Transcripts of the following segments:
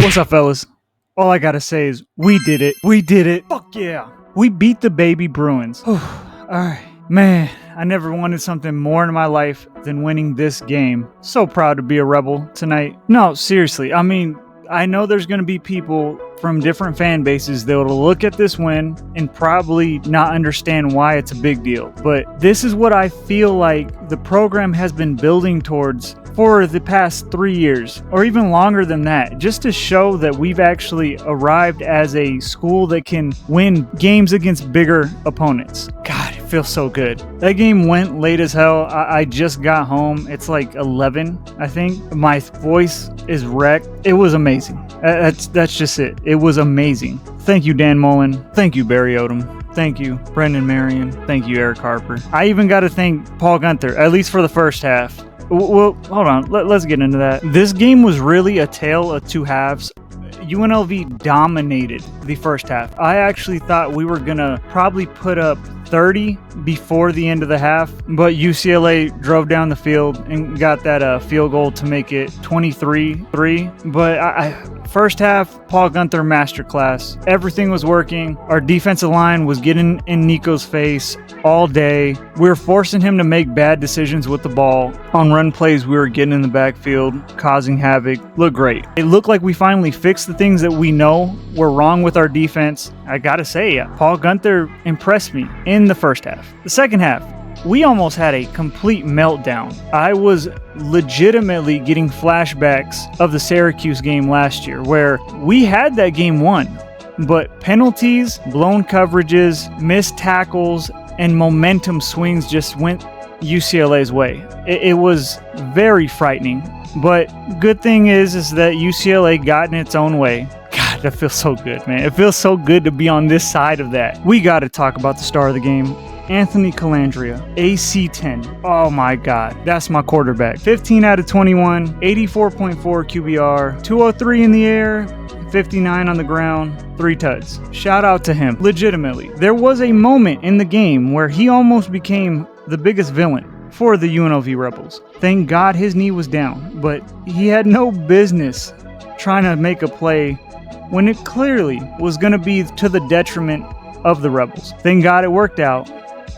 What's up, fellas? All I gotta say is, we did it. We did it. Fuck yeah. We beat the baby Bruins. Alright. Man, I never wanted something more in my life than winning this game. So proud to be a Rebel tonight. No, seriously. I mean, I know there's going to be people from different fan bases that will look at this win and probably not understand why it's a big deal. But this is what I feel like the program has been building towards for the past 3 years, or even longer than that, just to show that we've actually arrived as a school that can win games against bigger opponents. God, it feels so good. That game went late as hell. I just got home. It's like 11, I think. My voice is wrecked. It was amazing. That's just it. It was amazing. Thank you, Dan Mullen. Thank you, Barry Odom. Thank you, Brendan Marion. Thank you, Eric Harper. I even got to thank Paul Gunther, at least for the first half. Well, hold on. Let's get into that. This game was really a tale of two halves. UNLV dominated the first half. I actually thought we were going to probably put up 30 before the end of the half, but UCLA drove down the field and got that field goal to make it 23-3. But first half, Paul Gunther masterclass. Everything was working. Our defensive line was getting in Nico's face all day. We were forcing him to make bad decisions with the ball. On run plays, we were getting in the backfield, causing havoc. Looked great. It looked like we finally fixed the things that we know were wrong with our defense. I gotta say, Paul Gunther impressed me in the first half. The second half, we almost had a complete meltdown. I was legitimately getting flashbacks of the Syracuse game last year, where we had that game won, but penalties, blown coverages, missed tackles, and momentum swings just went UCLA's way. It was very frightening, but good thing is that UCLA got in its own way. God, that feels so good, man. It feels so good to be on this side of that. We got to talk about the star of the game. Anthony Calandria, AC10. Oh my God, that's my quarterback. 15 out of 21, 84.4 QBR, 203 in the air, 59 on the ground, 3 tuds. Shout out to him, legitimately. There was a moment in the game where he almost became the biggest villain for the UNLV Rebels. Thank God his knee was down, but he had no business trying to make a play when it clearly was going to be to the detriment of the Rebels. Thank God it worked out.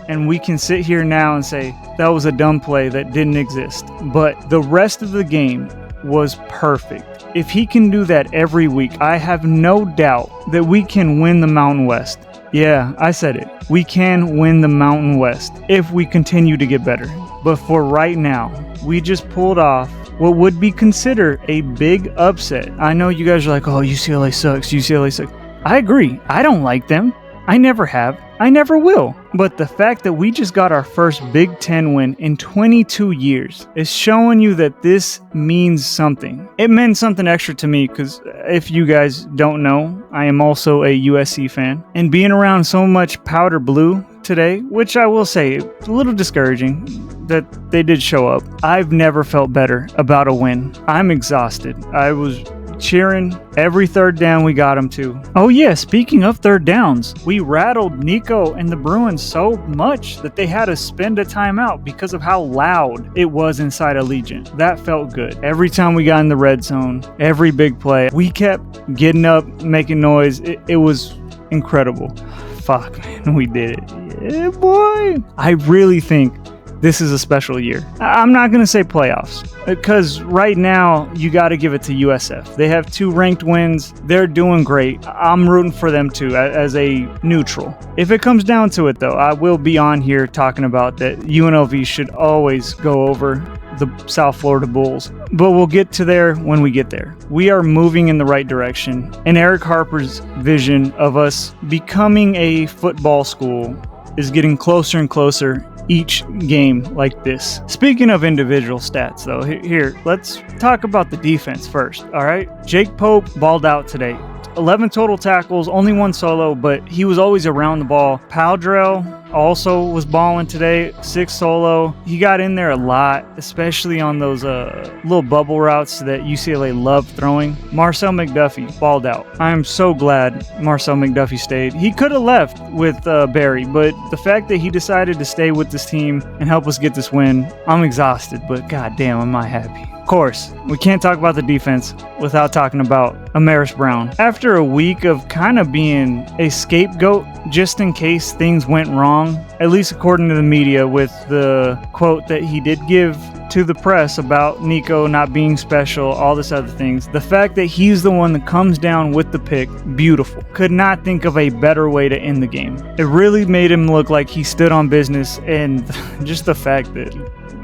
And we can sit here now and say that was a dumb play that didn't exist. But the rest of the game was perfect. If he can do that every week, I have no doubt that we can win the Mountain West. Yeah, I said it. We can win the Mountain West if we continue to get better. But for right now, we just pulled off what would be considered a big upset. I know you guys are like, oh, UCLA sucks, UCLA sucks. I agree. I don't like them. I never have. I never will. But the fact that we just got our first Big Ten win in 22 years is showing you that this means something. It meant something extra to me because if you guys don't know, I am also a USC fan. And being around so much powder blue today, which I will say, it's a little discouraging that they did show up. I've never felt better about a win. I'm exhausted. I was cheering every third down we got him to. Oh yeah, speaking of third downs, we rattled Nico and the Bruins so much that they had to spend a timeout because of how loud it was inside Allegiant. That felt good. Every time we got in the red zone, every big play, we kept getting up, making noise. It was incredible. Fuck, man, we did it. Yeah, boy. I really think this is a special year. I'm not going to say playoffs because right now you got to give it to USF. They have 2 ranked wins. They're doing great. I'm rooting for them too as a neutral. If it comes down to it though, I will be on here talking about that UNLV should always go over the South Florida Bulls. But we'll get to there when we get there. We are moving in the right direction. And Eric Harper's vision of us becoming a football school is getting closer and closer each game like this. Speaking of individual stats though, here, let's talk about the defense first, all right? Jake Pope balled out today. 11 total tackles, only 1 solo, but he was always around the ball. Powdrell also was balling today, 6 solo. He got in there a lot, especially on those little bubble routes that UCLA loved throwing. Marcel McDuffie balled out. I'm so glad Marcel McDuffie stayed. He could have left with Barry, but the fact that he decided to stay with this team and help us get this win, I'm exhausted, but goddamn, am I happy. course, we can't talk about the defense without talking about Amaris Brown. After a week of kind of being a scapegoat just in case things went wrong, at least according to the media with the quote that he did give to the press about Nico not being special, all this other things. The fact that he's the one that comes down with the pick, beautiful. Could not think of a better way to end the game. It really made him look like he stood on business, and just the fact that,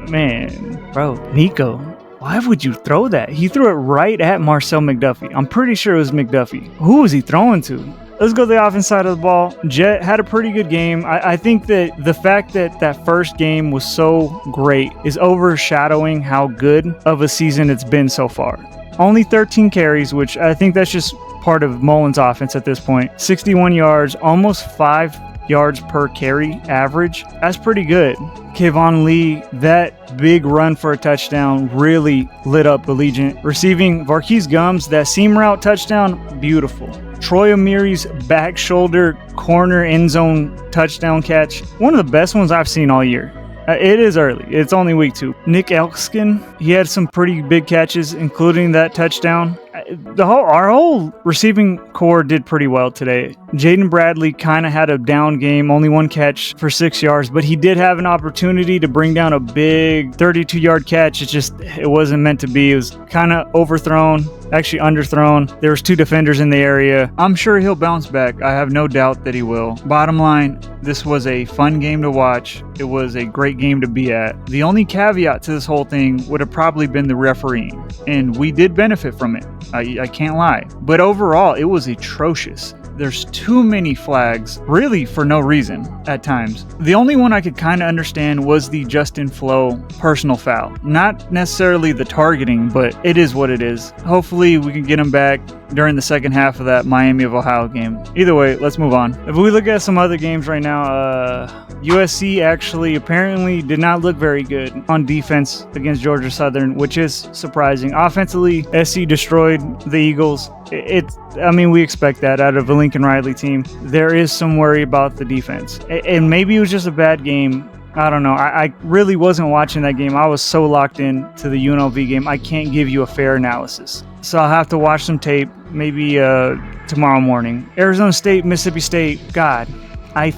man, bro, Nico, why would you throw that? He threw it right at Marcel McDuffie. I'm pretty sure it was McDuffie. Who was he throwing to? Let's go to the offense side of the ball. Jet had a pretty good game. I think that the fact that that first game was so great is overshadowing how good of a season it's been so far. Only 13 carries, which I think that's just part of Mullen's offense at this point. 61 yards, almost 5 yards per carry average. That's pretty good. Kayvon Lee, that big run for a touchdown really lit up Allegiant. Receiving Varquise Gums, that seam route touchdown, beautiful. Troy Amiri's back shoulder corner end zone touchdown catch, one of the best ones I've seen all year. It is early. It's only week 2. Nick Elkskin, he had some pretty big catches, including that touchdown. Our whole receiving core did pretty well today. Jaden Bradley kind of had a down game, only 1 catch for 6 yards, but he did have an opportunity to bring down a big 32-yard catch. It wasn't meant to be. It was kind of overthrown, actually underthrown. There was 2 defenders in the area. I'm sure he'll bounce back. I have no doubt that he will. Bottom line, this was a fun game to watch. It was a great game to be at. The only caveat to this whole thing would have probably been the refereeing, and we did benefit from it. I can't lie. But overall, it was atrocious. There's too many flags, really for no reason at times. The only one I could kind of understand was the Justin Flo personal foul. Not necessarily the targeting, but it is what it is. Hopefully we can get him back during the second half of that Miami of Ohio game. Either way, let's move on. If we look at some other games right now, USC actually apparently did not look very good on defense against Georgia Southern, which is surprising. Offensively, SC destroyed the Eagles. We expect that out of a Lincoln Riley team. There is some worry about the defense. And maybe it was just a bad game. I don't know. I really wasn't watching that game. I was so locked in to the UNLV game. I can't give you a fair analysis. So I'll have to watch some tape maybe tomorrow morning. Arizona State, Mississippi State. God, I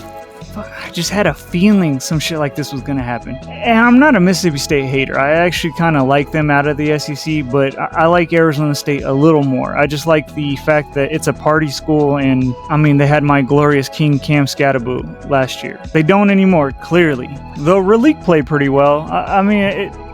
just had a feeling some shit like this was going to happen. And I'm not a Mississippi State hater. I actually kind of like them out of the SEC, but I like Arizona State a little more. I just like the fact that it's a party school, and they had my glorious king Cam Scattaboo last year. They don't anymore, clearly. Though Relique played pretty well.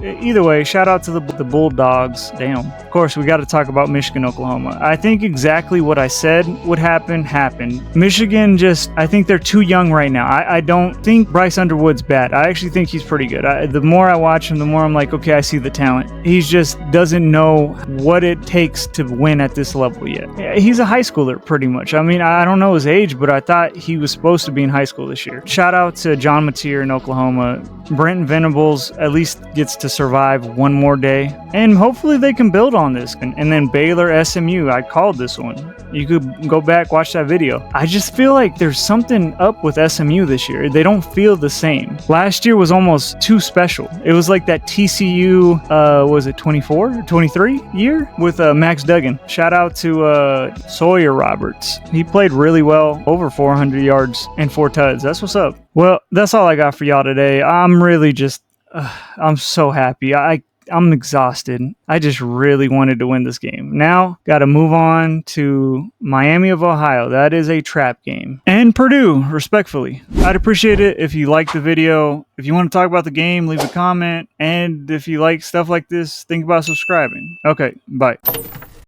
Either way, shout out to the Bulldogs. Damn. Of course, we got to talk about Michigan, Oklahoma. I think exactly what I said would happen happened. Michigan I think they're too young right now. I don't think Bryce Underwood's bad. I actually think he's pretty good. The more I watch him, the more I'm like, okay, I see the talent. He just doesn't know what it takes to win at this level yet. He's a high schooler, pretty much. I don't know his age, but I thought he was supposed to be in high school this year. Shout out to John Mateer in Oklahoma. Brenton Venables at least gets to survive one more day, and hopefully they can build on this. And then Baylor, SMU, I called this one. You could go back, watch that video. I just feel like there's something up with SMU this year. They don't feel the same. Last year was almost too special. It was like that TCU, was it 24 or 23 year with Max Duggan. Shout out to Sawyer Roberts. He played really well, over 400 yards and 4 tuds. That's what's up. Well, that's all I got for y'all today. I'm really just, I'm so happy. I'm exhausted. I just really wanted to win this game. Now, got to move on to Miami of Ohio. That is a trap game. And Purdue, respectfully. I'd appreciate it if you liked the video. If you want to talk about the game, leave a comment. And if you like stuff like this, think about subscribing. Okay, bye.